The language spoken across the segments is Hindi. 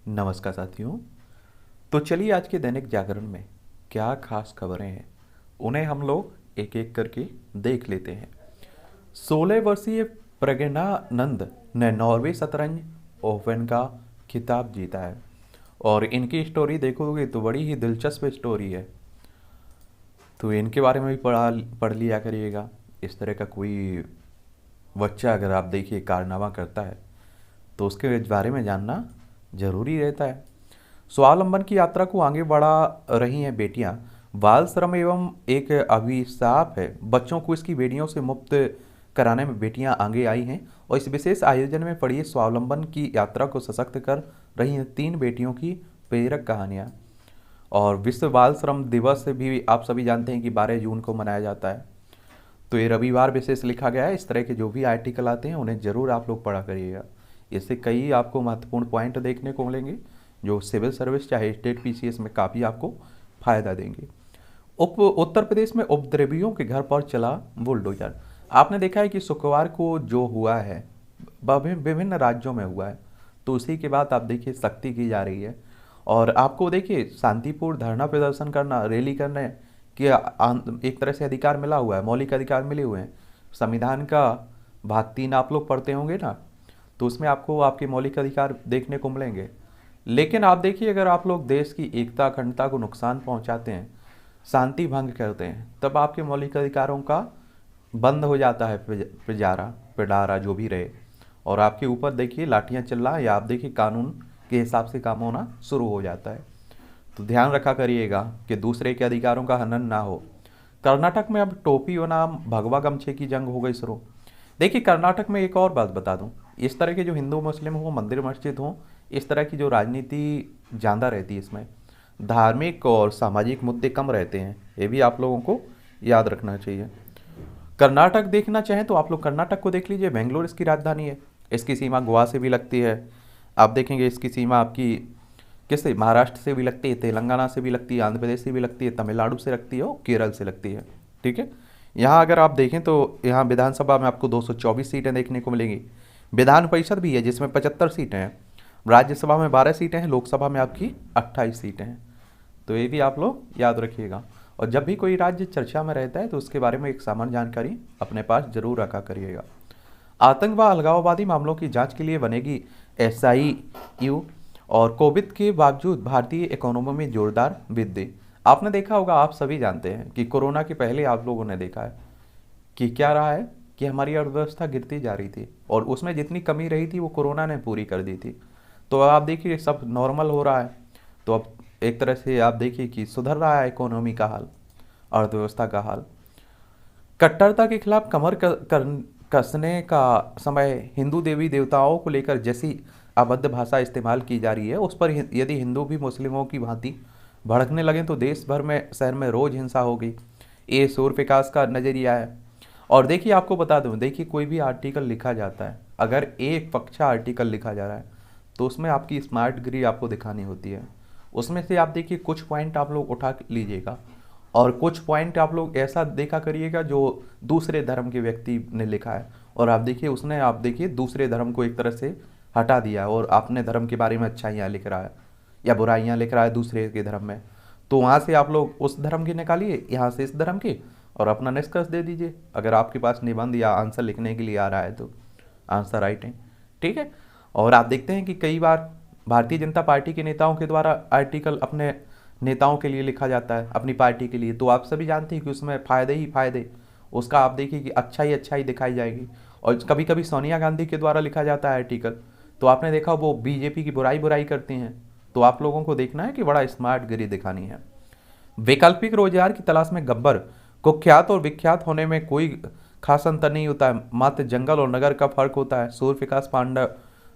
नमस्कार साथियों। तो चलिए आज के दैनिक जागरण में क्या खास खबरें हैं उन्हें हम लोग एक एक करके देख लेते हैं। 16 वर्षीय प्रज्ञानंद ने नॉर्वे शतरंज ओपन का खिताब जीता है और इनकी स्टोरी देखोगे तो बड़ी ही दिलचस्प स्टोरी है। तो इनके बारे में भी पढ़ लिया करिएगा। इस तरह का कोई बच्चा अगर आप देखिए कारनामा करता है तो उसके बारे में जानना जरूरी रहता है। स्वावलंबन की यात्रा को आगे बढ़ा रही हैं बेटियां। बाल श्रम एवं एक अभिशाप है, बच्चों को इसकी बेटियों से मुक्त कराने में बेटियां आगे आई हैं और इस विशेष आयोजन में पढ़िए स्वावलंबन की यात्रा को सशक्त कर रही हैं 3 बेटियों की प्रेरक कहानियां। और विश्व बाल श्रम दिवस भी आप सभी जानते हैं कि 12 जून को मनाया जाता है। तो ये रविवार विशेष लिखा गया है। इस तरह के जो भी आर्टिकल आते हैं उन्हें जरूर आप लोग पढ़ा करिएगा। इससे कई आपको महत्वपूर्ण पॉइंट देखने को मिलेंगे जो सिविल सर्विस चाहे स्टेट पीसीएस में काफ़ी आपको फायदा देंगे। उत्तर प्रदेश में उपद्रवियों के घर पर चला बुलडोजर। आपने देखा है कि शुक्रवार को जो हुआ है विभिन्न राज्यों में हुआ है, तो उसी के बाद आप देखिए सख्ती की जा रही है। और आपको देखिए शांतिपूर्ण धरना प्रदर्शन करना, रैली करने कि एक तरह से अधिकार मिला हुआ है, मौलिक अधिकार मिले हुए हैं। संविधान का भाग 3 आप लोग पढ़ते होंगे ना, तो उसमें आपको आपके मौलिक अधिकार देखने को मिलेंगे। लेकिन आप देखिए अगर आप लोग देश की एकता अखंडता को नुकसान पहुंचाते हैं, शांति भंग करते हैं, तब आपके मौलिक अधिकारों का बंद हो जाता है पिटारा जो भी रहे, और आपके ऊपर देखिए लाठियां चल रहा है या आप देखिए कानून के हिसाब से काम होना शुरू हो जाता है। तो ध्यान रखा करिएगा कि दूसरे के अधिकारों का हनन ना हो। कर्नाटक में अब टोपी बनाम भगवा गमछे की जंग हो गई शुरू। देखिए कर्नाटक में एक और बात बता दूं, इस तरह के जो हिंदू मुस्लिम हो, मंदिर मस्जिद हो, इस तरह की जो राजनीति ज़्यादा रहती है, इसमें धार्मिक और सामाजिक मुद्दे कम रहते हैं। ये भी आप लोगों को याद रखना चाहिए। कर्नाटक देखना चाहें तो आप लोग कर्नाटक को देख लीजिए। बेंगलोर इसकी राजधानी है। इसकी सीमा गोवा से भी लगती है। आप देखेंगे इसकी सीमा आपकी किससे, महाराष्ट्र से भी लगती है, तेलंगाना से भी लगती है, आंध्र प्रदेश से भी लगती है, तमिलनाडु से लगती है और केरल से लगती है। ठीक है। यहाँ अगर आप देखें तो यहाँ विधानसभा में आपको 224 सीटें देखने को मिलेंगी। विधान परिषद भी है जिसमें 75 सीटें हैं। राज्यसभा में 12 सीटें हैं। लोकसभा में आपकी 28 सीटें हैं। तो ये भी आप लोग याद रखिएगा। और जब भी कोई राज्य चर्चा में रहता है तो उसके बारे में एक सामान्य जानकारी अपने पास जरूर रखा करिएगा। आतंकवाद अलगाववादी मामलों की जांच के लिए बनेगी एसआईयू। और कोविड के बावजूद भारतीय इकोनॉमी में जोरदार वृद्धि। आपने देखा होगा, आप सभी जानते हैं कि कोरोना के पहले आप लोगों ने देखा है कि क्या रहा है कि हमारी अर्थव्यवस्था गिरती जा रही थी और उसमें जितनी कमी रही थी वो कोरोना ने पूरी कर दी थी। तो आप देखिए सब नॉर्मल हो रहा है। तो अब एक तरह से आप देखिए कि सुधर रहा है इकोनॉमी का हाल, अर्थव्यवस्था का हाल। कट्टरता के खिलाफ कसने का समय। हिंदू देवी देवताओं को लेकर जैसी अभद्र भाषा इस्तेमाल की जा रही है, उस पर यदि हिंदू भी मुस्लिमों की भांति भड़कने लगे तो देश भर में शहर में रोज हिंसा होगी। ये सूर्य प्रकाश का नजरिया है। और देखिए आपको बता दूं, देखिए कोई भी आर्टिकल लिखा जाता है, अगर एक पक्षा आर्टिकल लिखा जा रहा है तो उसमें आपकी स्मार्ट डिग्री आपको दिखानी होती है। उसमें से आप देखिए कुछ पॉइंट आप लोग उठा लीजिएगा और कुछ पॉइंट आप लोग ऐसा देखा करिएगा जो दूसरे धर्म के व्यक्ति ने लिखा है और आप देखिए उसने आप देखिए दूसरे धर्म को एक तरह से हटा दिया और अपने धर्म के बारे में अच्छाइयाँ लिख रहा है या बुराइयाँ लिख रहा है दूसरे के धर्म में। तो वहाँ से आप लोग उस धर्म की निकालिए, यहाँ से इस धर्म की, और अपना निष्कर्ष दे दीजिए। अगर आपके पास निबंध या आंसर लिखने के लिए आ रहा है तो आंसर राइटिंग। ठीक है। और आप देखते हैं कि कई बार भारतीय जनता पार्टी के नेताओं के द्वारा आर्टिकल अपने नेताओं के लिए लिखा जाता है, अपनी पार्टी के लिए। तो आप सभी जानते हैं कि उसमें फ़ायदे ही फ़ायदे, उसका आप देखिए कि अच्छाई दिखाई जाएगी। और कभी कभी सोनिया गांधी के द्वारा लिखा जाता है आर्टिकल, तो आपने देखा वो बीजेपी की बुराई करती हैं। तो आप लोगों को देखना है कि बड़ा स्मार्ट गिरी दिखानी है। वैकल्पिक रोजगार की तलाश में गब्बर। कुख्यात और विख्यात होने में कोई खास अंतर नहीं होता है, मात्र जंगल और नगर का फर्क होता है। सूर्य प्रकाश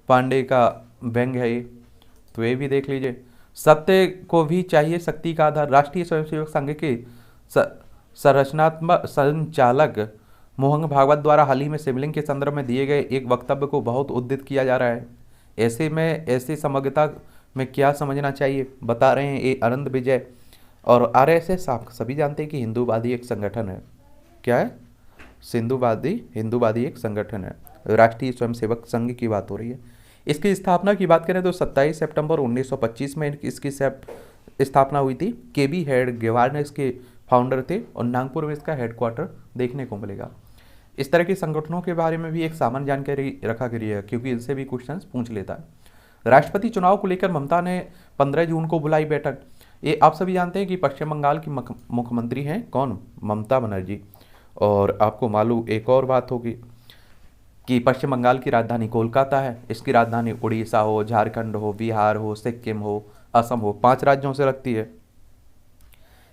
पांडे का व्यंग है ये। तो ये भी देख लीजिए। सत्य को भी चाहिए शक्ति का आधार। राष्ट्रीय स्वयंसेवक संघ के संरचनात्मक संचालक मोहन भागवत द्वारा हाल ही में शिवलिंग के संदर्भ में दिए गए एक वक्तव्य को बहुत उद्धृत किया जा रहा है। ऐसे में ऐसी समग्रता में क्या समझना चाहिए, बता रहे हैं ये आनंद विजय। और आरएसएस आप सभी जानते हैं कि हिंदूवादी एक संगठन है। क्या है? हिंदूवादी एक संगठन है। राष्ट्रीय स्वयंसेवक संघ की बात हो रही है। इसकी स्थापना की बात करें तो 27 सितंबर 1925 में इसकी स्थापना हुई थी। केबी हेड गेवार ने इसके फाउंडर थे और नागपुर में इसका हेडक्वार्टर देखने को मिलेगा। इस तरह के संगठनों के बारे में भी एक सामान्य जानकारी रखा करिए, क्योंकि इनसे भी क्वेश्चंस पूछ लेता है। राष्ट्रपति चुनाव को लेकर ममता ने 15 जून को बुलाई बैठक। ये आप सभी जानते हैं कि पश्चिम बंगाल की मुख्यमंत्री हैं कौन? ममता बनर्जी। और आपको मालूम एक और बात होगी कि पश्चिम बंगाल की राजधानी कोलकाता है। इसकी राजधानी उड़ीसा हो, झारखंड हो, बिहार हो, सिक्किम हो, असम हो, 5 राज्यों से लगती है।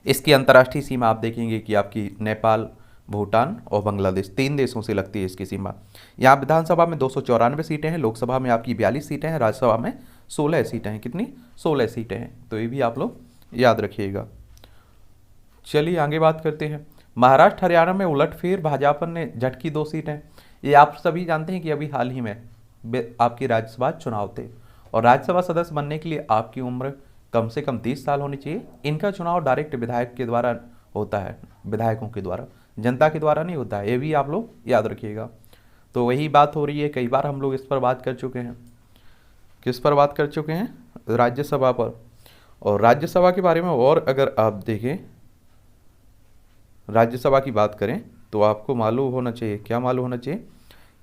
इसकी अंतर्राष्ट्रीय सीमा आप देखेंगे कि आपकी नेपाल, भूटान और बांग्लादेश 3 देशों से लगती है इसकी सीमा। यहाँ विधानसभा में 294 सीटें हैं, लोकसभा में आपकी 42 सीटें हैं, राज्यसभा में 16 सीटें हैं। कितनी? 16 सीटें हैं। तो ये भी आप लोग याद रखिएगा। चलिए आगे बात करते हैं। महाराष्ट्र हरियाणा में उलटफेर, भाजपा ने झटकी 2 सीटें। ये आप सभी जानते हैं कि अभी हाल ही में आपकी राज्यसभा चुनाव थे और राज्यसभा सदस्य बनने के लिए आपकी उम्र कम से कम 30 साल होनी चाहिए। इनका चुनाव डायरेक्ट विधायक के द्वारा होता है, विधायकों के द्वारा, जनता के द्वारा नहीं होता है। ये भी आप लोग याद रखिएगा। तो वही बात हो रही है, कई बार हम लोग इस पर बात कर चुके हैं। किस पर बात कर चुके हैं? राज्यसभा पर। और राज्यसभा के बारे में और अगर आप देखें, राज्यसभा की बात करें तो आपको मालूम होना चाहिए, क्या मालूम होना चाहिए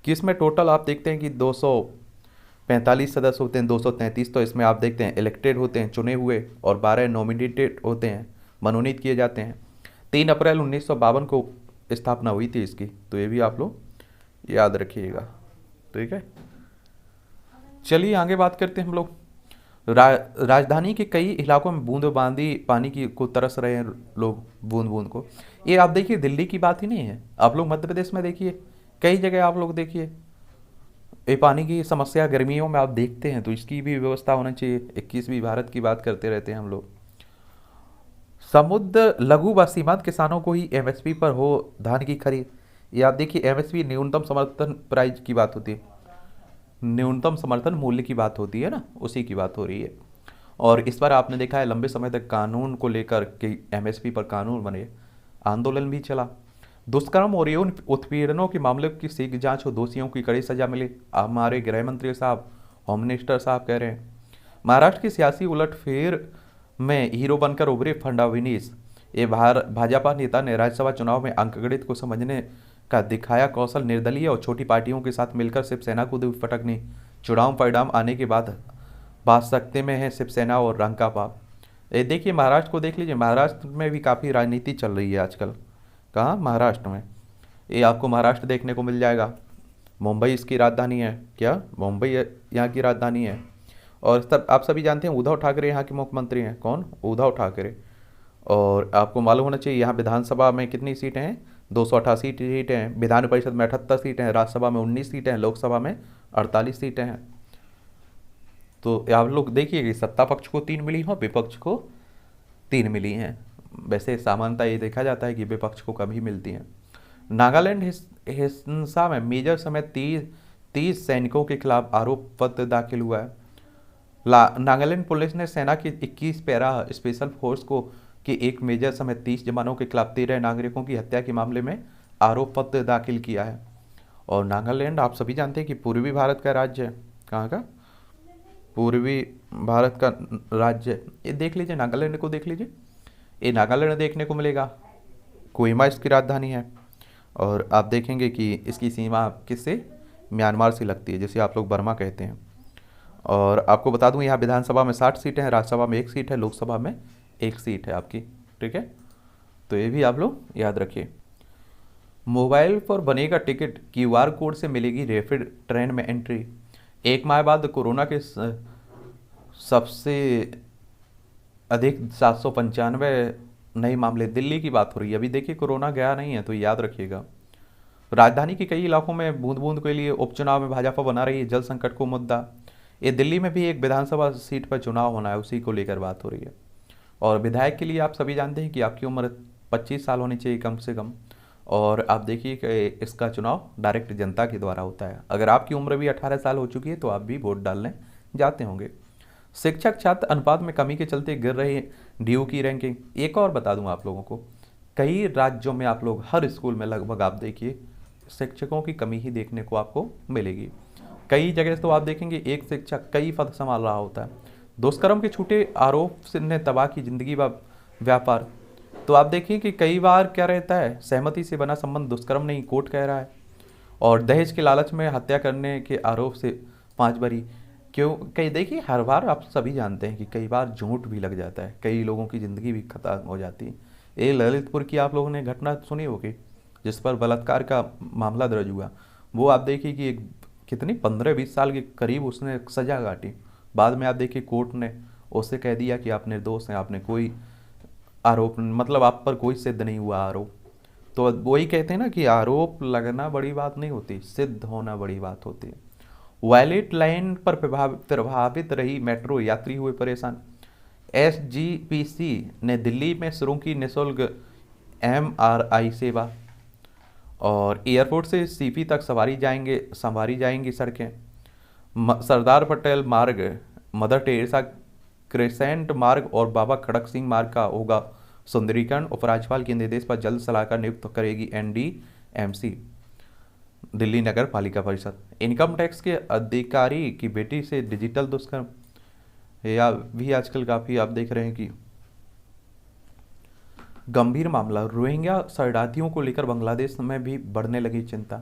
कि इसमें टोटल आप देखते हैं कि 245 सदस्य होते हैं। 233 तो इसमें आप देखते हैं इलेक्टेड होते हैं, चुने हुए, और 12 नॉमिनेटेड होते हैं, मनोनीत किए जाते हैं। 3 अप्रैल 1952 को स्थापना हुई थी इसकी। तो ये भी आप लोग याद रखिएगा। ठीक है, चलिए आगे बात करते हैं हम लोग। राजधानी के कई इलाकों में बूंदाबांदी पानी की को तरस रहे हैं लोग, बूंद बूंद को। ये आप देखिए दिल्ली की बात ही नहीं है, आप लोग मध्य प्रदेश में देखिए, कई जगह आप लोग देखिए ये पानी की समस्या गर्मियों में आप देखते हैं। तो इसकी भी व्यवस्था होना चाहिए। 21वीं भारत की बात करते रहते हैं हम लोग। समुद्र लघु व सीमांत किसानों को ही एमएसपी पर हो धान की खरीद। ये आप देखिए एमएसपी न्यूनतम समर्थन प्राइस की बात होती है, न्यूनतम समर्थन मूल्य की बात होती है ना, उसी की बात हो रही है। और इस बार आपने देखा है लंबे समय तक कानून को लेकर के एमएसपी पर कानून बने, आंदोलन भी चला। दुष्कर्म और यौन उत्पीड़नों के मामले की शीघ्र जांच हो, दोषियों की कड़ी सजा मिले, हमारे गृह मंत्री साहब, होम मिनिस्टर साहब कह रहे हैं। महाराष्ट्र की सियासी उलटफेर में हीरो बनकर उभरे फडणवीस। ये भाजपा नेता ने राज्यसभा चुनाव में अंकगणित को समझने का दिखाया कौशल। निर्दलीय और छोटी पार्टियों के साथ मिलकर शिवसेना को दी फटकनी। चुनाव परिणाम आने के बाद बात सकते में है शिवसेना और रंकापा। ये देखिए महाराष्ट्र को देख लीजिए, महाराष्ट्र में भी काफ़ी राजनीति चल रही है आजकल। कहाँ? महाराष्ट्र में। ये आपको महाराष्ट्र देखने को मिल जाएगा। मुंबई इसकी राजधानी है। क्या? मुंबई यहाँ की राजधानी है। और सब आप सभी जानते हैं उद्धव ठाकरे यहाँ के मुख्यमंत्री हैं। कौन? उद्धव ठाकरे। और आपको मालूम होना चाहिए यहाँ विधानसभा में कितनी सीटें हैं? 288 सीटें हैं। विधान परिषद में 78 सीटें हैं। राज्यसभा में 19 सीटें हैं। लोकसभा में 48 सीटें हैं। तो आप लोग देखिए कि सत्ता पक्ष को 3 मिली हो, विपक्ष को 3 मिली हैं। वैसे सामान्यतः ये देखा जाता है कि विपक्ष को कम ही मिलती हैं। नागालैंड हिंसा में मेजर समेत 30 सैनिकों के खिलाफ आरोप पत्र दाखिल हुआ है। नागालैंड पुलिस ने सेना की 21 पैरा स्पेशल फोर्स को के एक मेजर समेत 30 जवानों के खिलाफ 13 नागरिकों की हत्या के मामले में आरोप पत्र दाखिल किया है। और नागालैंड आप सभी जानते हैं कि पूर्वी भारत का राज्य है। कहाँ का? पूर्वी भारत का राज्य है। ये देख लीजिए, नागालैंड को देख लीजिए, ये नागालैंड देखने को मिलेगा। कोहिमा इसकी राजधानी है। और आप देखेंगे कि इसकी सीमा किससे? म्यांमार से लगती है, जिसे आप लोग बर्मा कहते हैं। और आपको बता दूं यहाँ विधानसभा में 60 सीटें हैं, राज्यसभा में 1 सीट है, लोकसभा में 1 सीट है आपकी। ठीक है, तो ये भी आप लोग याद रखिए। मोबाइल पर बनेगा टिकट, क्यूआर कोड से मिलेगी रैपिड ट्रेन में एंट्री। 1 माह बाद कोरोना के सबसे अधिक 795 नए मामले। दिल्ली की बात हो रही है। अभी देखिए कोरोना गया नहीं है, तो याद रखिएगा। राजधानी के कई इलाकों में बूंद बूंद के लिए उपचुनाव में भाजपा बना रही है जल संकट को मुद्दा। ये दिल्ली में भी एक विधानसभा सीट पर चुनाव होना है, उसी को लेकर बात हो रही है। और विधायक के लिए आप सभी जानते हैं कि आपकी उम्र 25 साल होनी चाहिए कम से कम। और आप देखिए कि इसका चुनाव डायरेक्ट जनता के द्वारा होता है। अगर आपकी उम्र भी 18 साल हो चुकी है तो आप भी वोट डालने जाते होंगे। शिक्षक छात्र अनुपात में कमी के चलते गिर रही डीयू की रैंकिंग। एक और बता दूं आप लोगों को, कई राज्यों में आप लोग हर स्कूल में लगभग आप देखिए शिक्षकों की कमी ही देखने को आपको मिलेगी। कई जगह तो आप देखेंगे एक शिक्षक कई पद संभाल रहा होता है। दुष्कर्म के छूटे आरोप से ने तबाह की जिंदगी व व्यापार। तो आप देखिए कि कई बार क्या रहता है, सहमति से बना संबंध दुष्कर्म नहीं, कोर्ट कह रहा है। और दहेज के लालच में हत्या करने के आरोप से 5 बरी। क्यों? कई देखिए हर बार आप सभी जानते हैं कि कई बार झूठ भी लग जाता है, कई लोगों की ज़िंदगी भी खत्म हो जाती है। ये ललितपुर की आप लोगों ने घटना सुनी होगी, जिस पर बलात्कार का मामला दर्ज हुआ। वो आप देखिए कि एक कितनी 15-20 साल के करीब उसने सजा काटी। बाद में आप देखिए कोर्ट ने उससे कह दिया कि आप निर्दोष हैं, आपने कोई आरोप मतलब आप पर कोई सिद्ध नहीं हुआ आरोप। तो वही कहते हैं ना कि आरोप लगना बड़ी बात नहीं होती, सिद्ध होना बड़ी बात होती है। वायलेट लाइन पर प्रभावित रही मेट्रो, यात्री हुए परेशान। एसजीपीसी ने दिल्ली में शुरू की निःशुल्क एमआरआई सेवा। और एयरपोर्ट से सीपी तक संवारी जाएंगी सड़कें। सरदार पटेल मार्ग, मदर टेरेसा क्रेसेंट मार्ग और बाबा खड़क सिंह मार्ग का होगा सुंदरीकरण। उपराज्यपाल के निर्देश पर जल्द सलाहकार नियुक्त करेगी एनडीएमसी, दिल्ली नगर पालिका परिषद। इनकम टैक्स के अधिकारी की बेटी से डिजिटल दुष्कर्म, या भी आजकल काफ़ी आप देख रहे हैं कि गंभीर मामला। रोहिंग्या शरणार्थियों को लेकर बांग्लादेश में भी बढ़ने लगी चिंता।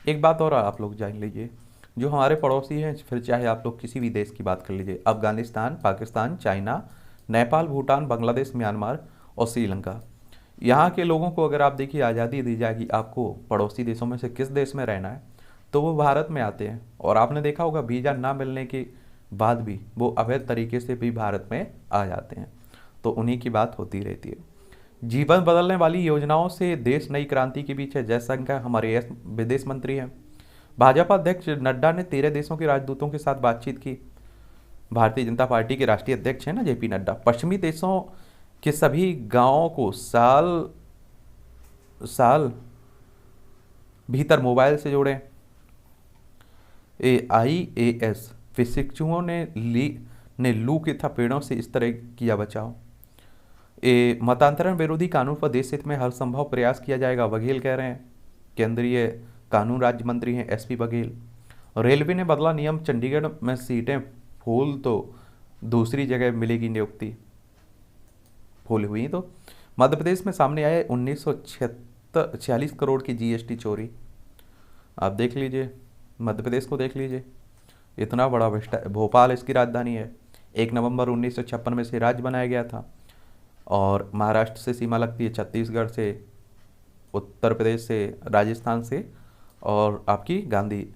एक बात और आप लोग जान लीजिए, जो हमारे पड़ोसी हैं, फिर चाहे आप लोग किसी भी देश की बात कर लीजिए, अफगानिस्तान, पाकिस्तान, चाइना, नेपाल, भूटान, बांग्लादेश, म्यांमार और श्रीलंका, यहाँ के लोगों को अगर आप देखिए आज़ादी दी जाएगी, आपको पड़ोसी देशों में से किस देश में रहना है, तो वो भारत में आते हैं। और आपने देखा होगा वीज़ा ना मिलने के बाद भी वो अवैध तरीके से भी भारत में आ जाते हैं। तो उन्हीं की बात होती रहती है। जीवन बदलने वाली योजनाओं से देश नई क्रांति के बीच है, जयशंकर हमारे विदेश मंत्री हैं। भाजपा अध्यक्ष नड्डा ने 13 देशों के राजदूतों के साथ बातचीत की। भारतीय जनता पार्टी के राष्ट्रीय अध्यक्ष हैं ना जेपी नड्डा। पश्चिमी देशों के सभी गांवों को साल भीतर मोबाइल से जोड़ें। IAS प्रशिक्षुओं ने लू के थपेड़ों से इस तरह किया बचाव। मतांतरण विरोधी कानून पर देश हित में हर संभव प्रयास किया जाएगा, बघेल कह रहे हैं। केंद्रीय कानून राज्य मंत्री हैं SP बघेल। रेलवे ने बदला नियम, चंडीगढ़ में सीटें फूल तो दूसरी जगह मिलेगी नियुक्ति। फूल हुई तो मध्य प्रदेश में सामने आए 1946 करोड़ की GST चोरी। आप देख लीजिए, मध्य प्रदेश को देख लीजिए, इतना बड़ा भोपाल इसकी राजधानी है। 1 नवंबर 1956 में से राज्य बनाया गया था। और महाराष्ट्र से सीमा लगती है, छत्तीसगढ़ से, उत्तर प्रदेश से, राजस्थान से और आपकी गांधी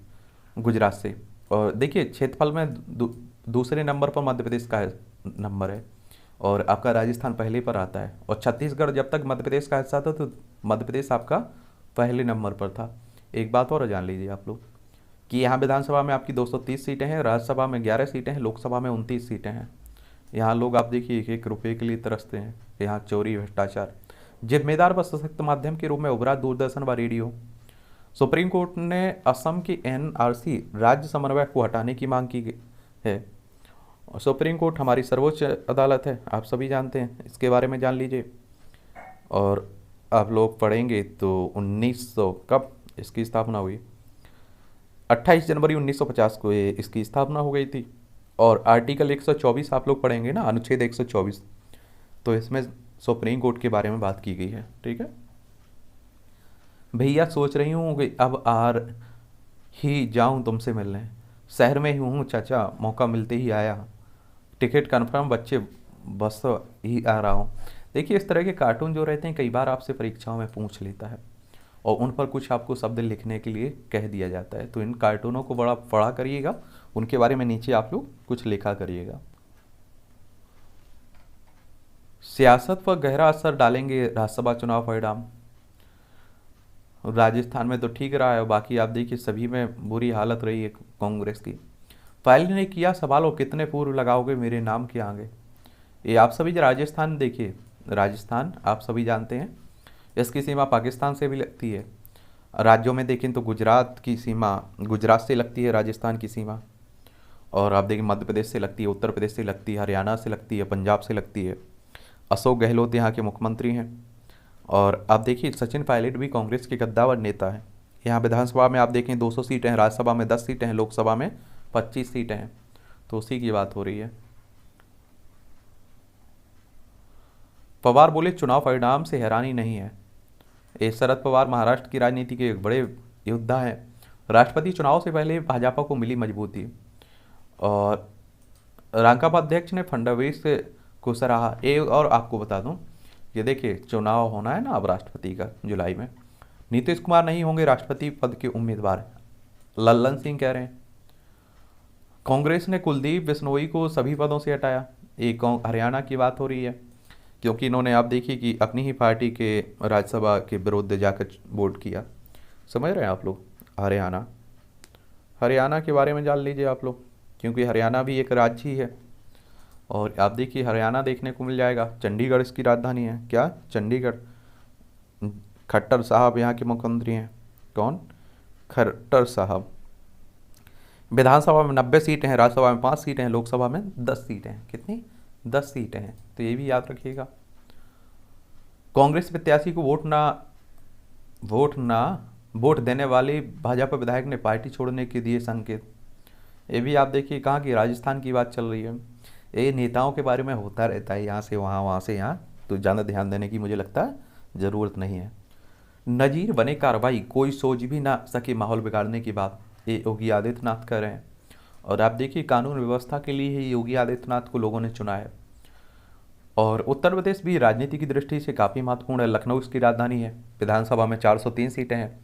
गुजरात से। और देखिए क्षेत्रफल में दूसरे नंबर पर मध्य प्रदेश का नंबर है और आपका राजस्थान पहले पर आता है। और छत्तीसगढ़ जब तक मध्य प्रदेश का हिस्सा था तो मध्य प्रदेश आपका पहले नंबर पर था। एक बात और जान लीजिए आप लोग कि यहाँ विधानसभा में आपकी 230 सीटें हैं, राज्यसभा में 11 सीटें हैं, लोकसभा में 29 सीटें हैं। यहाँ लोग आप देखिए 1-1 रुपये के लिए तरसते हैं। यहाँ चोरी, भ्रष्टाचार। जिम्मेदार व सशक्त माध्यम के रूप में उभरा दूरदर्शन व रेडियो। सुप्रीम कोर्ट ने असम की NRC राज्य समन्वयक को हटाने की मांग की है। और सुप्रीम कोर्ट हमारी सर्वोच्च अदालत है, आप सभी जानते हैं, इसके बारे में जान लीजिए। और आप लोग पढ़ेंगे तो 1900 कब इसकी स्थापना हुई, 28 जनवरी 1950 को इसकी स्थापना हो गई थी। और आर्टिकल 124 आप लोग पढ़ेंगे ना, अनुच्छेद 124, तो इसमें सुप्रीम कोर्ट के बारे में बात की गई है। ठीक है भैया, सोच रही हूँ कि अब ही जाऊँ तुमसे मिलने, शहर में ही हूँ चाचा, मौका मिलते ही आया, टिकट कन्फर्म, बच्चे बस ही आ रहा हूँ। देखिए इस तरह के कार्टून जो रहते हैं कई बार आपसे परीक्षाओं में पूछ लेता है और उन पर कुछ आपको शब्द लिखने के लिए कह दिया जाता है। तो इन कार्टूनों को बड़ा पढ़ा करिएगा, उनके बारे में नीचे आप लोग कुछ लिखा करिएगा। सियासत पर गहरा असर डालेंगे राज्यसभा चुनाव परिणाम। राजस्थान में तो ठीक रहा है, बाकी आप देखिए सभी में बुरी हालत रही है कांग्रेस की। फाइल ने किया सवालों, कितने पूर्व लगाओगे मेरे नाम के आगे। ये आप सभी राजस्थान देखिए, राजस्थान आप सभी जानते हैं इसकी सीमा पाकिस्तान से भी लगती है। राज्यों में देखें तो गुजरात की सीमा गुजरात से लगती है, राजस्थान की सीमा। और आप देखिए मध्य प्रदेश से लगती है, उत्तर प्रदेश से लगती है, हरियाणा से लगती है, पंजाब से लगती है। अशोक गहलोत यहाँ के मुख्यमंत्री हैं। और आप देखिए सचिन पायलट भी कांग्रेस के कद्दावर नेता हैं। यहाँ विधानसभा में आप देखें 200 सीटें हैं, राज्यसभा में 10 सीटें हैं, लोकसभा में 25 सीटें हैं। तो उसी की बात हो रही है। पवार बोले चुनाव परिणाम से हैरानी नहीं है। ये शरद पवार महाराष्ट्र की राजनीति के एक बड़े योद्धा हैं। राष्ट्रपति चुनाव से पहले भाजपा को मिली मजबूती, और रांकापा अध्यक्ष ने फडणवीस को सराहा। और आपको बता दूं, ये देखिए चुनाव होना है ना अब राष्ट्रपति का जुलाई में, नीतीश कुमार नहीं होंगे राष्ट्रपति पद के उम्मीदवार, लल्लन सिंह कह रहे हैं। कांग्रेस ने कुलदीप बिश्नोई को सभी पदों से हटाया। एक हरियाणा की बात हो रही है, क्योंकि इन्होंने आप देखिए कि अपनी ही पार्टी के राज्यसभा के विरुद्ध जाकर वोट किया। समझ रहे हैं आप लोग। हरियाणा के बारे में जान लीजिए आप लोग, क्योंकि हरियाणा भी एक राज्य ही है। और आप देखिए हरियाणा देखने को मिल जाएगा, चंडीगढ़ इसकी राजधानी है। क्या चंडीगढ़? खट्टर साहब यहाँ के मुख्यमंत्री हैं। कौन? खट्टर साहब। विधानसभा में 90 सीटें हैं, राज्यसभा में 5 सीटें हैं, लोकसभा में 10 सीटें हैं। कितनी? 10 सीटें हैं। तो ये भी याद रखिएगा। कांग्रेस प्रत्याशी को वोट देने वाले भाजपा विधायक ने पार्टी छोड़ने के दिए संकेत। ये भी आप देखिए कहाँ की, राजस्थान की बात चल रही है। ये नेताओं के बारे में होता रहता है, यहाँ से वहाँ, वहाँ से यहाँ, तो ज़्यादा ध्यान देने की मुझे लगता है ज़रूरत नहीं है। नजीर बने कार्रवाई, कोई सोच भी ना सके माहौल बिगाड़ने की बात, ये योगी आदित्यनाथ कर रहे हैं। और आप देखिए कानून व्यवस्था के लिए ही योगी आदित्यनाथ को लोगों ने चुना है। और उत्तर प्रदेश भी राजनीति की दृष्टि से काफ़ी महत्वपूर्ण है। लखनऊ इसकी राजधानी है। विधानसभा में 403 सीटें हैं,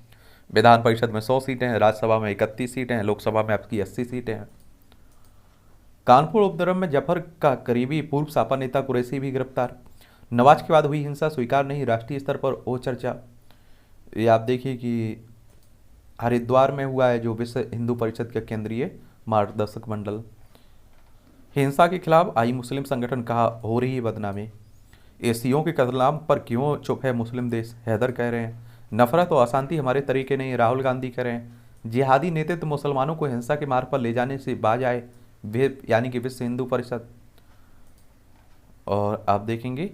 विधान परिषद में 100 सीटें हैं, राज्यसभा में 31 सीटें हैं, लोकसभा में आपकी 80 सीटें हैं। कानपुर उपद्रव में जफर का करीबी पूर्व सापा नेता कुरैशी भी गिरफ्तार। नवाज के बाद हुई हिंसा स्वीकार नहीं, राष्ट्रीय स्तर पर हो चर्चा। ये आप देखिए कि हरिद्वार में हुआ है जो विश्व हिंदू परिषद का केंद्रीय मार्गदर्शक मंडल। हिंसा के खिलाफ आई मुस्लिम संगठन, कहा हो रही है बदनामी। एशियों के कत्लेआम पर क्यों चुप है मुस्लिम देश, हैदर कह रहे हैं। नफरत और अशांति हमारे तरीके नहीं, राहुल गांधी कह रहे हैं। जिहादी नेतृत्व मुसलमानों को हिंसा के मार्ग पर ले जाने से बाज आए, वे यानी कि विश्व हिंदू परिषद। और आप देखेंगे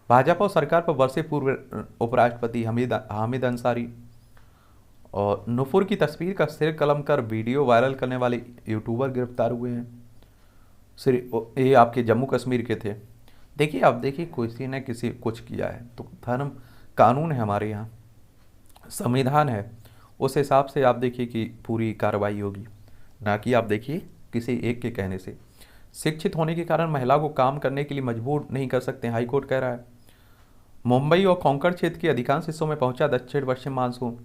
भाजपा और सरकार पर वर्षे पूर्व उपराष्ट्रपति हामिद अंसारी। और नुपुर की तस्वीर का सिर कलम कर वीडियो वायरल करने वाले यूट्यूबर गिरफ्तार हुए हैं। ये आपके जम्मू कश्मीर के थे। देखिए आप देखिए किसी ने किसी कुछ किया है तो धर्म कानून है हमारे यहाँ, संविधान है, उस हिसाब से आप देखिए कि पूरी कार्रवाई होगी, ना कि आप देखिए किसी एक के कहने से। शिक्षित होने के कारण महिला को काम करने के लिए मजबूर नहीं कर सकते, हाईकोर्ट कह रहा है। मुंबई और कोंकण क्षेत्र के अधिकांश हिस्सों में पहुंचा दक्षिण पश्चिम मानसून।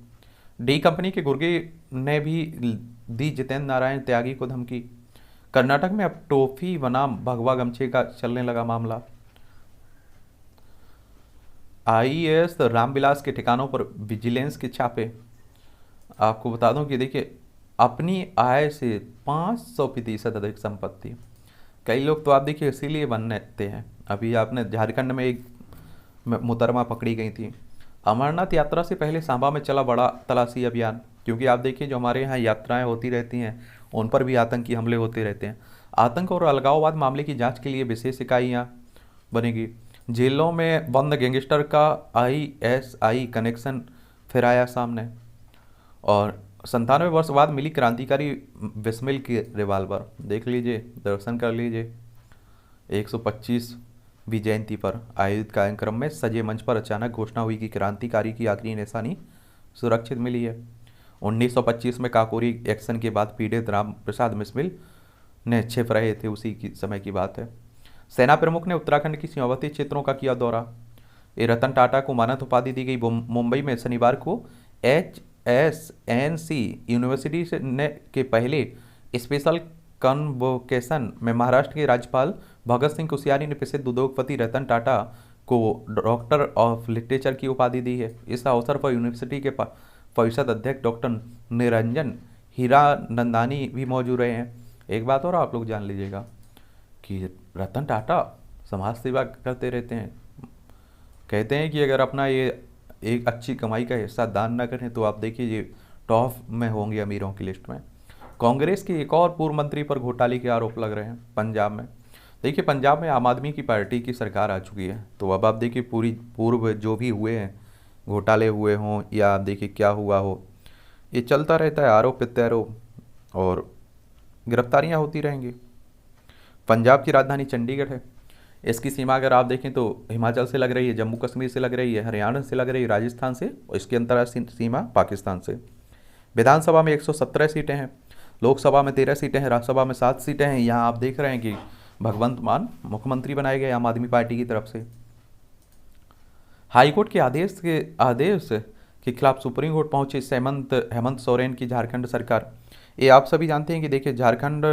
डी कंपनी के गुर्गे ने भी दी जितेंद्र नारायण त्यागी को धमकी। कर्नाटक में अब टोफी बनाम भगवा गमछे का चलने लगा मामला। आईएएस रामविलास के ठिकानों पर विजिलेंस के छापे। आपको बता दूं कि देखिए अपनी आय से 500% अधिक संपत्ति। कई लोग तो आप देखिए इसीलिए बनते हैं। अभी आपने झारखंड में एक मुहतरमा पकड़ी गई थी। अमरनाथ यात्रा से पहले सांबा में चला बड़ा तलाशी अभियान, क्योंकि आप देखिए जो हमारे यहाँ यात्राएं होती रहती हैं उन पर भी आतंकी हमले होते रहते हैं। आतंक और अलगाववाद मामले की जांच के लिए विशेष इकाइयाँ बनेगी। जेलों में बंद गैंगस्टर का आईएसआई कनेक्शन फिर आया सामने। और 97 वर्ष बाद मिली क्रांतिकारी बिस्मिल की रिवाल्वर। देख लीजिए, दर्शन कर लीजिए। 125वीं जयंती पर आयोजित कार्यक्रम में सजे मंच पर अचानक घोषणा हुई कि क्रांतिकारी की आखिरी निशानी सुरक्षित मिली है। 1925 में काकोरी एक्शन के बाद पीड़ित राम प्रसाद बिस्मिल ने छिप रहे थे, उसी की समय की बात है। सेना प्रमुख ने उत्तराखंड की सीमावर्ती क्षेत्रों का किया दौरा। रतन टाटा को मानद उपाधि दी गई। मुंबई में शनिवार को HSNC यूनिवर्सिटी के पहले स्पेशल कन्वोकेशन में महाराष्ट्र के राज्यपाल भगत सिंह कोश्यारी ने प्रसिद्ध उद्योगपति रतन टाटा को डॉक्टर ऑफ लिटरेचर की उपाधि दी है। इस अवसर पर यूनिवर्सिटी के परिषद अध्यक्ष डॉक्टर निरंजन हीरानंदानी भी मौजूद रहे हैं। एक बात और आप लोग जान लीजिएगा कि रतन टाटा समाज सेवा करते रहते हैं। कहते हैं कि अगर अपना ये एक अच्छी कमाई का हिस्सा दान न करें तो आप देखिए ये टॉप में होंगे अमीरों की लिस्ट में। कांग्रेस के एक और पूर्व मंत्री पर घोटाले के आरोप लग रहे हैं पंजाब में। देखिए पंजाब में आम आदमी की पार्टी की सरकार आ चुकी है, तो अब आप देखिए पूर्व जो भी हुए हैं घोटाले हुए हों या आप देखिए क्या हुआ हो, ये चलता रहता है, आरोप प्रत्यारोप, और गिरफ्तारियां होती रहेंगी। पंजाब की राजधानी चंडीगढ़ है। इसकी सीमा अगर आप देखें तो हिमाचल से लग रही है, जम्मू कश्मीर से लग रही है, हरियाणा से लग रही है, राजस्थान से, और इसकी अंतर्राष्ट्रीय सीमा पाकिस्तान से। विधानसभा में 117 सीटें हैं, लोकसभा में 13 सीटें हैं, राज्यसभा में 7 सीटें हैं। यहाँ आप देख रहे हैं कि भगवंत मान मुख्यमंत्री बनाए गए आम आदमी पार्टी की तरफ से। हाईकोर्ट के आदेश के खिलाफ सुप्रीम कोर्ट पहुंचे हेमंत सोरेन की झारखंड सरकार। ये आप सभी जानते हैं कि देखिए झारखंड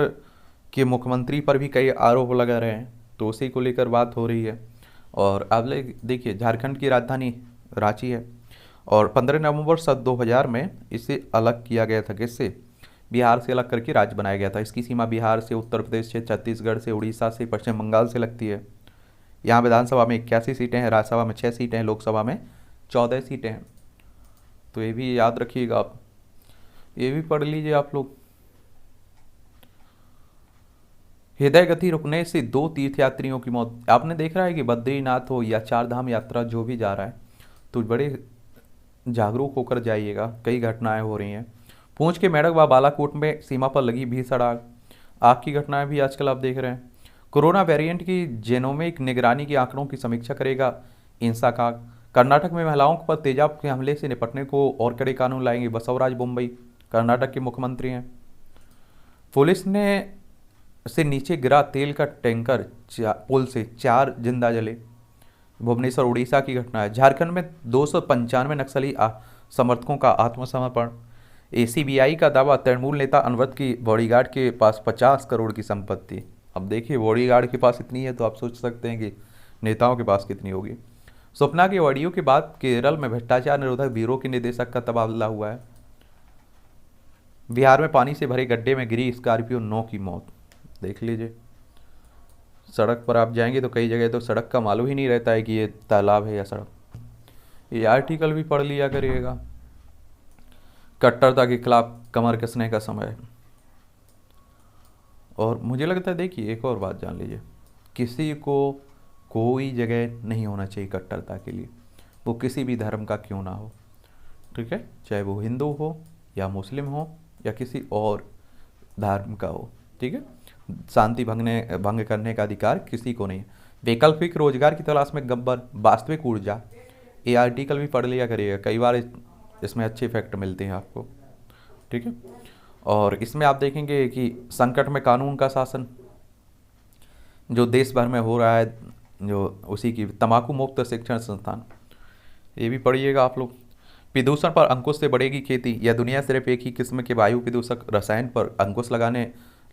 के मुख्यमंत्री पर भी कई आरोप लगा रहे हैं, तो उसी को लेकर बात हो रही है। और अब देखिए झारखंड की राजधानी रांची है, और 15 नवंबर सन 2000 में इसे अलग किया गया था। किससे? बिहार से अलग करके राज्य बनाया गया था। इसकी सीमा बिहार से, उत्तर प्रदेश से, छत्तीसगढ़ से, उड़ीसा से, पश्चिम बंगाल से लगती है। यहाँ विधानसभा में 81 सीटें हैं, राज्यसभा में 6 सीटें हैं, लोकसभा में 14 सीटें हैं। तो ये भी याद रखिएगा आप, ये भी पढ़ लीजिए आप लोग। हृदय गति रुकने से 2 तीर्थयात्रियों की मौत। आपने देख रहा है कि बद्रीनाथ हो या चार धाम यात्रा जो भी जा रहा है, तो बड़े जागरूक होकर जाइएगा, कई घटनाएं हो रही हैं। पूंछ के मेंढक व बालाकोट में सीमा पर लगी भीषण आग। आग की घटनाएं भी आजकल आप देख रहे हैं। कोरोना वेरिएंट की जेनोमिक निगरानी के आंकड़ों की समीक्षा करेगा इंसाकाग। कर्नाटक में महिलाओं पर तेजाब के हमले से निपटने को और कड़े कानून लाएंगे बसवराज बोम्मई, कर्नाटक के मुख्यमंत्री हैं। पुलिस ने से नीचे गिरा तेल का टैंकर, पुल से 4 जिंदा जले। भुवनेश्वर उड़ीसा की घटना है। झारखंड में 295 नक्सली समर्थकों का आत्मसमर्पण। एसीबीआई का दावा, तृणमूल नेता अनवरत की बॉडीगार्ड के पास 50 करोड़ की संपत्ति। अब देखिए बॉडीगार्ड के पास इतनी है तो आप सोच सकते हैं कि नेताओं के पास कितनी होगी। स्वप्ना के ऑडियो के बाद केरल में भ्रष्टाचार निरोधक ब्यूरो के निदेशक का तबादला हुआ है। बिहार में पानी से भरे गड्ढे में गिरी स्कॉर्पियो, 9 की मौत। देख लीजिए, सड़क पर आप जाएंगे तो कई जगह तो सड़क का मालूम ही नहीं रहता है कि ये तालाब है या सड़क। ये आर्टिकल भी पढ़ लिया करिएगा। कट्टरता के खिलाफ कमर कसने का समय है। और मुझे लगता है, देखिए एक और बात जान लीजिए, किसी को कोई जगह नहीं होना चाहिए कट्टरता के लिए, वो किसी भी धर्म का क्यों ना हो, ठीक है, चाहे वो हिंदू हो या मुस्लिम हो या किसी और धर्म का हो, ठीक है। शांति भंग करने का अधिकार किसी को नहीं है। वैकल्पिक रोजगार की तलाश में गब्बर, वास्तविक ऊर्जा, ये आर्टिकल भी पढ़ लिया करिएगा, कई बार इसमें अच्छे फैक्ट मिलते हैं आपको, ठीक है। और इसमें आप देखेंगे कि संकट में कानून का शासन जो देश भर में हो रहा है, जो उसी की तंबाकू मुक्त शिक्षण संस्थान, ये भी पढ़िएगा आप लोग। प्रदूषण पर अंकुश से बढ़ेगी खेती, यह दुनिया सिर्फ एक ही किस्म के वायु प्रदूषक रसायन पर अंकुश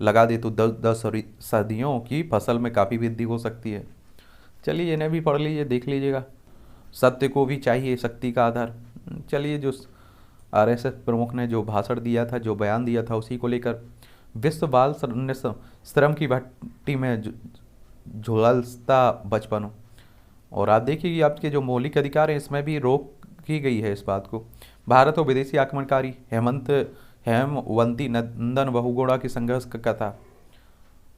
लगा दे तो 10 सदियों की फसल में काफ़ी वृद्धि हो सकती है। चलिए इन्हें भी पढ़ लीजिए, देख लीजिएगा। सत्य को भी चाहिए शक्ति का आधार। चलिए, जो आरएसएस प्रमुख ने जो भाषण दिया था, जो बयान दिया था, उसी को लेकर विश्व बाल श्रम की भट्टी में झुलसता बचपन। और आप देखिए कि आपके जो मौलिक अधिकार हैं इसमें भी रोक की गई है इस बात को। भारत और विदेशी आक्रमणकारी हेमवंती नंदन बहुगुणा की संघर्ष का कथा।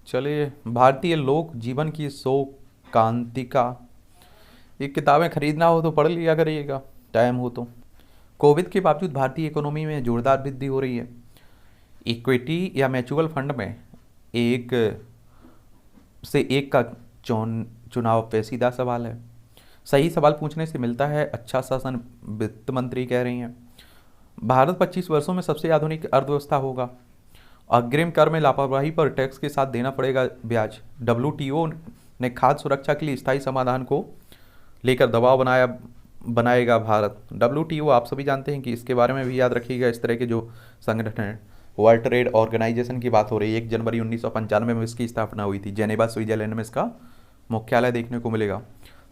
चलिए, भारतीय लोक जीवन की शोकांतिका, ये किताबें खरीदना हो तो पढ़ लिया करिएगा टाइम हो तो। कोविड के बावजूद भारतीय इकोनॉमी में जोरदार वृद्धि हो रही है। इक्विटी या म्यूचुअल फंड में एक का चुनाव पेचीदा सवाल है। सही सवाल पूछने से मिलता है अच्छा शासन, वित्त मंत्री कह रही हैं। भारत 25 वर्षों में सबसे आधुनिक अर्थव्यवस्था होगा। अग्रिम कर में लापरवाही पर टैक्स के साथ देना पड़ेगा ब्याज। WTO ने खाद्य सुरक्षा के लिए स्थायी समाधान को लेकर दबाव बनाएगा भारत। WTO आप सभी जानते हैं कि इसके बारे में भी याद रखिएगा। इस तरह के जो संगठन हैं, वर्ल्ड ट्रेड ऑर्गेनाइजेशन की बात हो रही है। 1 जनवरी 1995 में इसकी स्थापना हुई थी। जेनेवा स्विट्जरलैंड में इसका मुख्यालय देखने को मिलेगा।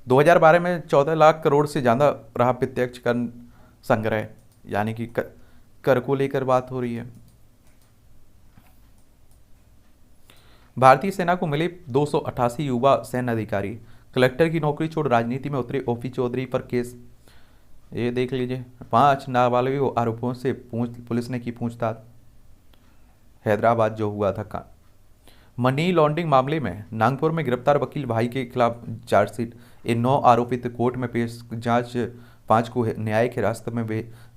2012 में 14 लाख करोड़ से ज़्यादा रहा प्रत्यक्ष कर संग्रह, यानी कि कर को लेकर बात हो रही है। भारतीय सेना को मिले 288 युवा सैन्य अधिकारी। कलेक्टर की नौकरी छोड़ राजनीति में उतरे ओपी चौधरी पर केस। ये देख लीजिए, 5 नाबालिग आरोपों से पुलिस ने की पूछताछ। हैदराबाद जो हुआ था का मनी लॉन्ड्रिंग मामले में नागपुर में गिरफ्तार वकील भाई के खिलाफ चार्जशीट। ये 9 आरोपित कोर्ट में पेश। जांच 5 को न्याय के रास्ते में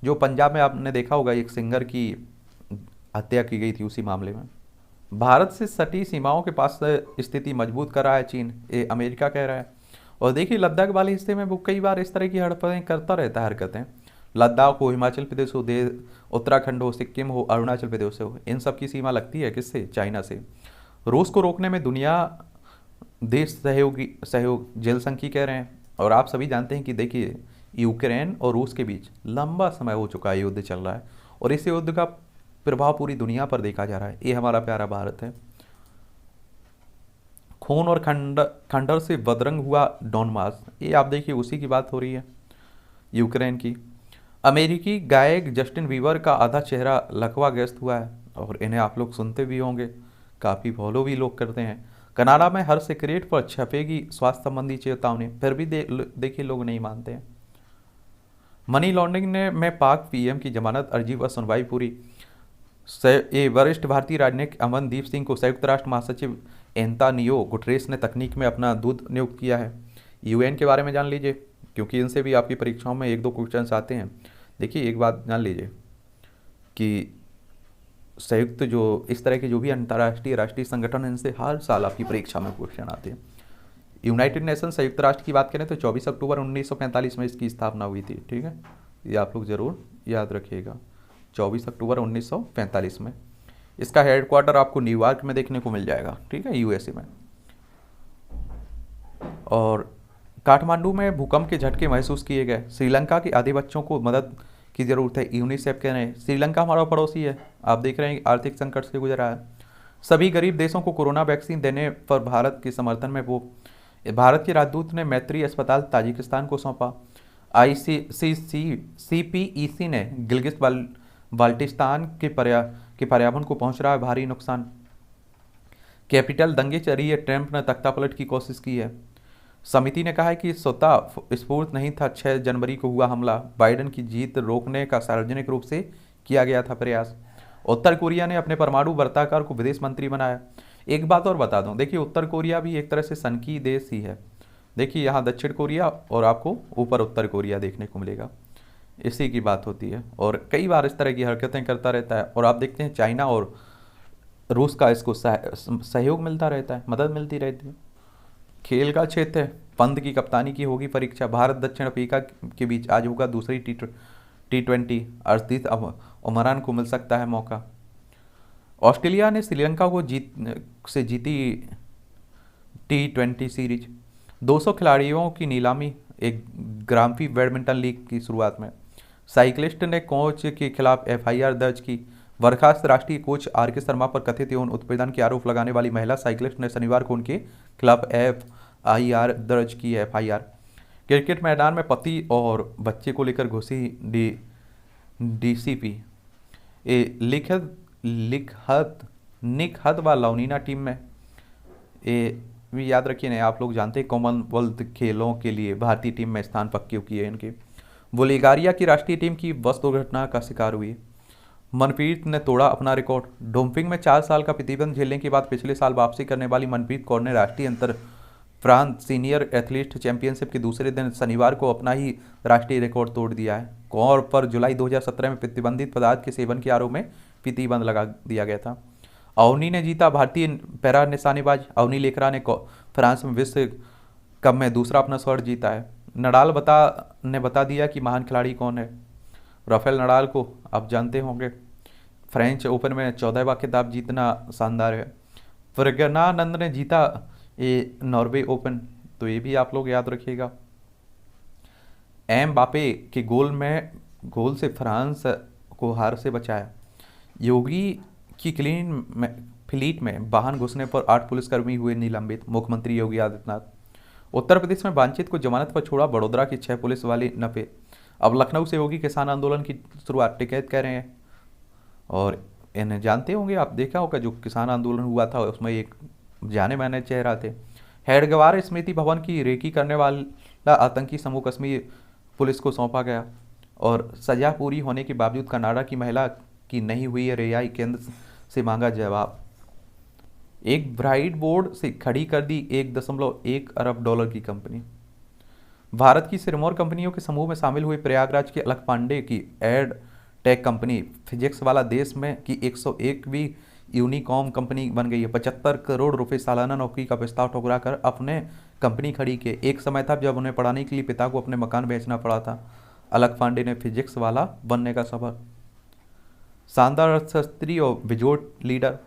जो पंजाब में आपने देखा होगा एक सिंगर की हत्या की गई थी उसी मामले में। भारत से सटी सीमाओं के पास स्थिति मजबूत कर रहा है चीन, ये अमेरिका कह रहा है। और देखिए लद्दाख वाले हिस्से में वो कई बार इस तरह की हड़पड़ें करता रहता है, हरकतें। लद्दाख हो, हिमाचल प्रदेश हो, उत्तराखंड हो, सिक्किम हो, अरुणाचल प्रदेश हो, इन सब की सीमा लगती है किससे? चाइना से। रूस को रोकने में दुनिया देश सहयोग जेलसंकी कह रहे हैं। और आप सभी जानते हैं कि देखिए यूक्रेन और रूस के बीच लंबा समय हो चुका है, युद्ध चल रहा है, और इस युद्ध का प्रभाव पूरी दुनिया पर देखा जा रहा है। ये हमारा प्यारा भारत है। खून और खंडर से बदरंग हुआ डॉनबास, ये आप देखिए उसी की बात हो रही है, यूक्रेन की। अमेरिकी गायक जस्टिन बीबर का आधा चेहरा लकवा ग्रस्त हुआ है, और इन्हें आप लोग सुनते भी होंगे, काफ़ी फॉलो भी लोग करते हैं। कनाडा में हर सिगरेट पर छपेगी स्वास्थ्य संबंधी चेतावनी, फिर भी देखिए लोग नहीं मानते हैं। मनी लॉन्ड्रिंग में पाक पीएम की जमानत अर्जी पर सुनवाई पूरी। वरिष्ठ भारतीय राजनयिक अमनदीप सिंह को संयुक्त राष्ट्र महासचिव एंतानियो गुटरेस ने तकनीक में अपना दूत नियुक्त किया है। यूएन के बारे में जान लीजिए, क्योंकि इनसे भी आपकी परीक्षाओं में 1-2 क्वेश्चन आते हैं। देखिए एक बात जान लीजिए कि संयुक्त जो इस तरह के जो भी अंतर्राष्ट्रीय राष्ट्रीय संगठन हैं, इनसे हर साल आपकी परीक्षा में क्वेश्चन आते हैं। यूनाइटेड नेशन संयुक्त राष्ट्र की बात करें तो 24 अक्टूबर 1945 में इसकी स्थापना हुई थी। ठीक है, ये आप लोग ज़रूर याद रखिएगा, 24 अक्टूबर 1945 में। इसका हेडक्वार्टर आपको न्यूयॉर्क में देखने को मिल जाएगा, ठीक है, यूएसए में। और काठमांडू में भूकंप के झटके महसूस किए गए। श्रीलंका के आधे बच्चों को मदद की ज़रूरत है, यूनिसेफ कह रहे हैं। श्रीलंका हमारा पड़ोसी है, आप देख रहे हैं आर्थिक संकट से गुजरा है। सभी गरीब देशों को कोरोना वैक्सीन देने पर भारत के समर्थन में भारत के राजदूत ने मैत्री अस्पताल ताजिकिस्तान को सौंपा। CPEC ने गिलगित बाल्टिस्तान के पर्यावरण को पहुंच रहा है भारी नुकसान। कैपिटल दंगे चढ़ी, ट्रंप ने तख्तापलट की कोशिश की है। समिति ने कहा है कि स्वतः स्फूर्त नहीं था, 6 जनवरी को हुआ हमला, बाइडेन की जीत रोकने का सार्वजनिक रूप से किया गया था प्रयास। उत्तर कोरिया ने अपने परमाणु वार्ताकार को विदेश मंत्री बनाया। एक बात और बता दूं, देखिए उत्तर कोरिया भी एक तरह से सनकी देश ही है। देखिए यहाँ दक्षिण कोरिया और आपको ऊपर उत्तर कोरिया देखने को मिलेगा, इसी की बात होती है। और कई बार इस तरह की हरकतें करता रहता है। और आप देखते हैं चाइना और रूस का इसको सहयोग मिलता रहता है, मदद मिलती रहती है। खेल का क्षेत्र है, पंत की कप्तानी की होगी परीक्षा। भारत दक्षिण अफ्रीका के बीच आज होगा दूसरी T20, अर्शदीप उमरान को मिल सकता है मौका। ऑस्ट्रेलिया ने श्रीलंका को जीती T20 सीरीज। 200 खिलाड़ियों की नीलामी, एक ग्राम्फी बैडमिंटन लीग की शुरुआत में। साइकिलिस्ट ने कोच के खिलाफ FIR दर्ज की। बर्खास्त राष्ट्रीय कोच RK शर्मा पर कथित यौन उत्पीड़न के आरोप लगाने वाली महिला साइकिलिस्ट ने शनिवार को उनके खिलाफ FIR दर्ज की है, FIR। क्रिकेट मैदान में पति और बच्चे को लेकर घुसी DCP निकहत व लौनीना टीम में। ये भी याद रखिए नहीं, आप लोग जानते हैं कॉमनवेल्थ खेलों के लिए भारतीय टीम में स्थान पक्के किए इनके। बुल्गारिया की राष्ट्रीय टीम की बस दुर्घटना का शिकार हुई। मनप्रीत ने तोड़ा अपना रिकॉर्ड। डोपिंग में 4 साल का प्रतिबंध झेलने के बाद पिछले साल वापसी करने वाली मनप्रीत कौर ने राष्ट्रीय अंतर प्रांत सीनियर एथलीट चैंपियनशिप के दूसरे दिन शनिवार को अपना ही राष्ट्रीय रिकॉर्ड तोड़ दिया है। कौर पर जुलाई 2017 में प्रतिबंधित पदार्थ के सेवन के आरोप में प्रतिबंध लगा दिया गया था। अवनी ने जीता। भारतीय पैरा निशानेबाज अवनी लेखरा ने फ्रांस में विश्व कप में दूसरा अपना स्वर्ण जीता है। नडाल ने बता दिया कि महान खिलाड़ी कौन है। राफेल नडाल को आप जानते होंगे, फ्रेंच ओपन में 14वां खिताब जीतना शानदार है। प्रज्ञानंद ने जीता ये नॉर्वे ओपन, तो ये भी आप लोग याद रखिएगा। एमबापे के गोल से फ्रांस को हार से बचाया। योगी की फ्लीट में वाहन घुसने पर 8 पुलिसकर्मी हुए निलंबित, मुख्यमंत्री योगी आदित्यनाथ। उत्तर प्रदेश में वांछित को जमानत पर छोड़ा, बड़ोदरा की 6 पुलिस वाले नफे। अब लखनऊ से होगी किसान आंदोलन की शुरुआत, टिकैत कह रहे हैं। और इन्हें जानते होंगे, आप देखा होगा जो किसान आंदोलन हुआ था उसमें एक जाने माने चेहरा थे। हेडगवार स्मृति भवन की रेकी करने वाला आतंकी समूह कश्मीर पुलिस को सौंपा गया। और सजा पूरी होने के बावजूद कनाडा की महिला की नहीं हुई है रिहाई, केंद्र से मांगा जवाब। एक ब्राइट बोर्ड से खड़ी कर दी $1.1 अरब की कंपनी। भारत की सिरमौर कंपनियों के समूह में शामिल हुई प्रयागराज की अलख पांडे की एड टेक कंपनी फिजिक्स वाला देश में की 101वीं यूनिकॉर्न कंपनी बन गई है। 75 करोड़ रुपए सालाना नौकरी का प्रस्ताव ठुकरा कर अपने कंपनी खड़ी की। एक समय था जब उन्हें पढ़ाने के लिए पिता को अपने मकान बेचना पड़ा था। अलख पांडे ने फिजिक्स वाला बनने का सफर। शानदार अर्थशास्त्री और बेजोड़ लीडर,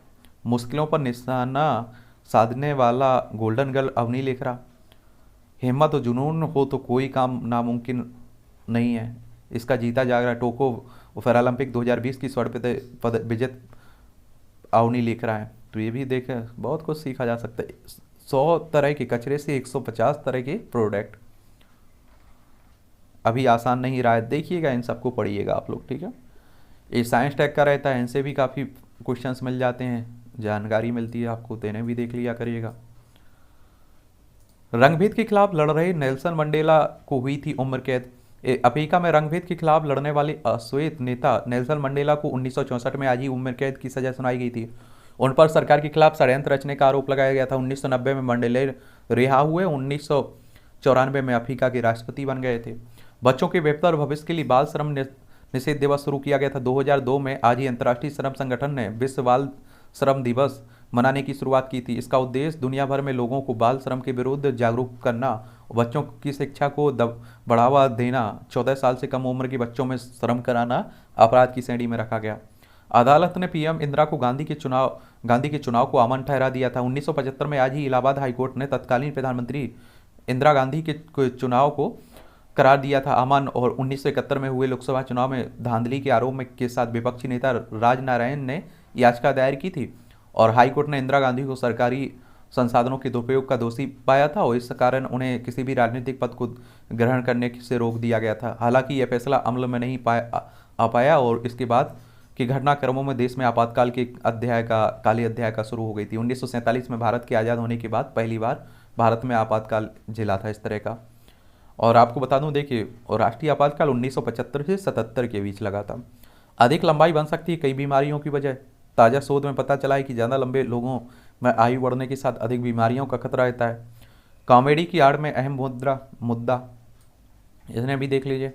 मुश्किलों पर निशाना साधने वाला गोल्डन गर्ल अवनी लेखरा। हिम्मत और जुनून हो तो कोई काम नामुमकिन नहीं है, इसका जीता जागरा टोक्यो पैरालंपिक 2020 की स्वर्ण पदक विजेत अवनी लेखरा है। तो ये भी देखें, बहुत कुछ सीखा जा सकता है। 100 तरह के कचरे से 150 तरह के प्रोडक्ट। अभी आसान नहीं रहा है, देखिएगा, इन सबको पढ़िएगा आप लोग, ठीक है। ये साइंस टैग का रहता है, इनसे भी काफ़ी क्वेश्चंस मिल जाते हैं, जानकारी मिलती है आपको, तो इन्हें भी देख लिया करिएगा। रंगभेद के खिलाफ लड़ रहे नेल्सन मंडेला को हुई थी उम्र कैद। अफ्रीका में रंगभेद के खिलाफ लड़ने वाले अश्वेत नेता नेल्सन मंडेला को 1964 में आज ही उम्र कैद की सजा सुनाई गई थी। उन पर सरकार के खिलाफ षड्यंत्र रचने का आरोप लगाया गया था। 1990 में मंडेला रिहा हुए, 1994 में अफ्रीका के राष्ट्रपति बन गए थे। बच्चों के बेहतर भविष्य के लिए बाल श्रम निषेध दिवस शुरू किया गया था। 2002 में आज ही अंतर्राष्ट्रीय श्रम संगठन ने विश्व बाल श्रम दिवस मनाने की शुरुआत की थी। इसका उद्देश्य दुनिया भर में लोगों को बाल श्रम के विरुद्ध जागरूक करना और बच्चों की शिक्षा को बढ़ावा देना। 14 साल से कम उम्र के बच्चों में श्रम कराना अपराध की श्रेणी में रखा गया। अदालत ने पीएम इंदिरा को गांधी के चुनाव को अमन ठहरा दिया था। 1975 में आज ही इलाहाबाद हाईकोर्ट ने तत्कालीन प्रधानमंत्री इंदिरा गांधी के चुनाव को करार दिया था अमन। और 1971 में हुए लोकसभा चुनाव में धांधली के आरोप में के साथ विपक्षी नेता राजनारायण ने याचिका दायर की थी और हाईकोर्ट ने इंदिरा गांधी को सरकारी संसाधनों के दुरुपयोग का दोषी पाया था और इस कारण उन्हें किसी भी राजनीतिक पद को ग्रहण करने से रोक दिया गया था। हालांकि यह फैसला अमल में नहीं आ पाया और इसके बाद के घटनाक्रमों में देश में आपातकाल के काले अध्याय का शुरू हो गई थी। 1947 में भारत के आज़ाद होने के बाद पहली बार भारत में आपातकाल झेला था इस तरह का। और आपको बता दूं, देखिए, और राष्ट्रीय आपातकाल 1975 से 77 के बीच लगा था। अधिक लंबाई बन सकती है कई बीमारियों की वजह। ताज़ा शोध में पता चला है कि ज़्यादा लंबे लोगों में आयु बढ़ने के साथ अधिक बीमारियों का खतरा रहता है। कॉमेडी की आड़ में अहम मुद्दा इसने भी देख लीजिए।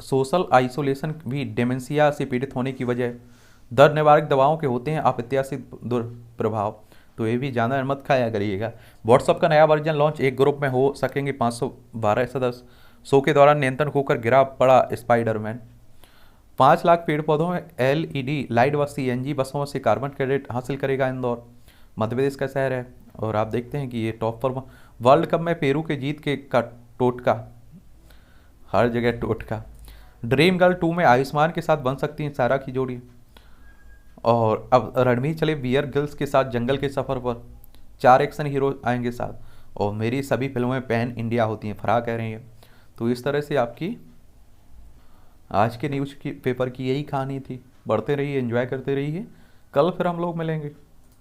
सोशल आइसोलेशन भी डेमेंशिया से पीड़ित होने की वजह। दर्द निवारक दवाओं के होते हैं अप्रत्याशित दुष्प्रभाव, तो ये भी ज़्यादा मत खाया करिएगा। व्हाट्सअप का नया वर्जन लॉन्च, एक ग्रुप में हो सकेंगे 512 सदस्य। शो के दौरान नियंत्रण खोकर गिरा पड़ा स्पाइडरमैन। 5 लाख पेड़ पौधों में एलईडी लाइट व सीएनजी बसों से कार्बन क्रेडिट हासिल करेगा इंदौर। मध्य प्रदेश का शहर है। और आप देखते हैं कि ये टॉप पर वर्ल्ड कप में पेरू के जीत के का टोटका, हर जगह टोटका। ड्रीम गर्ल 2 में आयुष्मान के साथ बन सकती हैं सारा की जोड़ी। और अब रणवीर चले बियर गर्ल्स के साथ जंगल के सफ़र पर। 4 एक्शन हीरो आएंगे साथ और मेरी सभी फिल्में पैन इंडिया होती हैं, फराह कह रही हैं। तो इस तरह से आपकी आज के न्यूज़ की पेपर की यही कहानी थी। बढ़ते रहिए, एंजॉय करते रहिए। कल फिर हम लोग मिलेंगे।